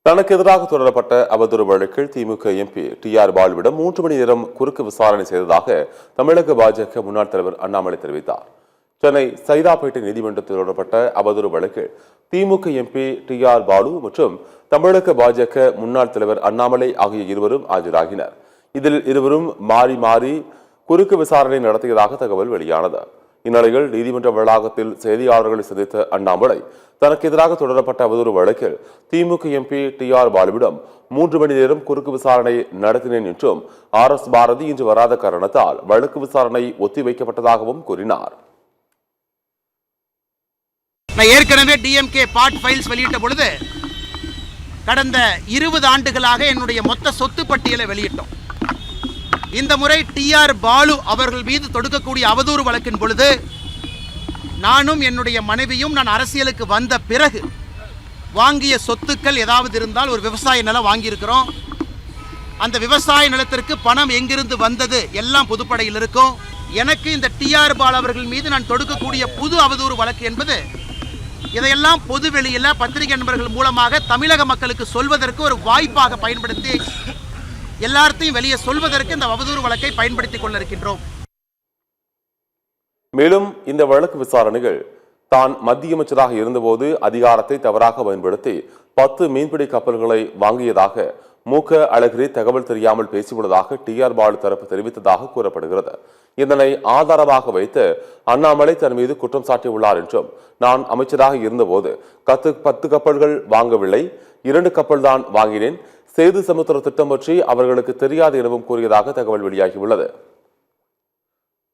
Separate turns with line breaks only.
தனக்கு எதிராக தொடரப்பட்ட அவதூறு வழக்கில் திமுக எம்பி டி.ஆர். பாலுவிடம் 3 மணி நேரம் குறுக்கு விசாரணை செய்ததாக தமிழக பாஜக முன்னாள் தலைவர் அண்ணாமலை தெரிவித்தார். சென்னை சைதாப்பேட்டை நீதிமன்றத்தில் தொடரப்பட்ட அவதூறு வழக்கில் திமுக எம்பி டி.ஆர். பாலு மற்றும் தமிழக பாஜக முன்னாள் தலைவர் அண்ணாமலை ஆகிய இருவரும் ஆஜராகினர். இதில் இருவரும் மாறி மாறி குறுக்கு விசாரணை நடத்தியதாக தகவல் வெளியானது. இந்நிலையில் நீதிமன்ற வளாகத்தில் செய்தியாளர்களை சந்தித்த அண்ணாமலை தனக்கு எதிராக தொடரப்பட்ட அவதூறு வழக்கில் திமுக எம்பி டி.ஆர். பாலுவிடம் 3 மணி நேரம் குறுக்கு விசாரணை நடத்தினேன் என்றும் RS பாரதி இன்று வராத காரணத்தால் வழக்கு விசாரணை ஒத்திவைக்கப்பட்டதாகவும் கூறினார்.
ஏற்கனவே டிஎம்கே பார்ட் ஃபைல்ஸ் வெளியிட்ட பொழுது கடந்த 20 ஆண்டுகளாக என்னுடைய மொத்த சொத்து பட்டியலை வெளியிட்டோம். இந்த முறை டி.ஆர். பாலு அவர்கள் மீது தொடுக்கக்கூடிய அவதூறு வழக்கின் பொழுது நானும் என்னுடைய மனைவியும் நான் அரசியலுக்கு வந்த பிறகு வாங்கிய சொத்துக்கள் ஏதாவது இருந்தால் ஒரு விவசாய நிலம் வாங்கியிருக்கிறோம். அந்த விவசாய நிலத்திற்கு பணம் எங்கிருந்து வந்தது எல்லாம் பொதுப்படையில் இருக்கும். எனக்கு இந்த டி.ஆர். பாலு அவர்கள் மீது நான் தொடுக்கக்கூடிய புது அவதூறு வழக்கு என்பது இதையெல்லாம் பொது வெளியில் பத்திரிகை நண்பர்கள் மூலமாக தமிழக மக்களுக்கு சொல்வதற்கு ஒரு வாய்ப்பாக பயன்படுத்தி எல்லாத்தையும் வெளியே சொல்வதற்கு இந்த அவதூறு வழக்கை பயன்படுத்திக் கொள்ள இருக்கின்றோம்.
மேலும் இந்த வழக்கு விசாரணைகள் தான் மத்திய அமைச்சராக இருந்தபோது அதிகாரத்தை தவறாக பயன்படுத்தி 10 மீன்பிடி கப்பல்களை வாங்கியதாக மு.க. அழகிரி தகவல் தெரியாமல் பேசியுள்ளதாக டி.ஆர். பாலு தரப்பு தெரிவித்ததாக கூறப்படுகிறது. இதனை ஆதாரமாக வைத்து அண்ணாமலை தன் மீது குற்றம் சாட்டியுள்ளார் என்றும், நான் அமைச்சராக இருந்தபோது 10 கப்பல்கள் வாங்கவில்லை, 2 கப்பல் தான் வாங்கினேன், சேது சமுத்திர திட்டம் பற்றி அவர்களுக்கு தெரியாது எனவும் கூறியதாக தகவல் வெளியாகியுள்ளது.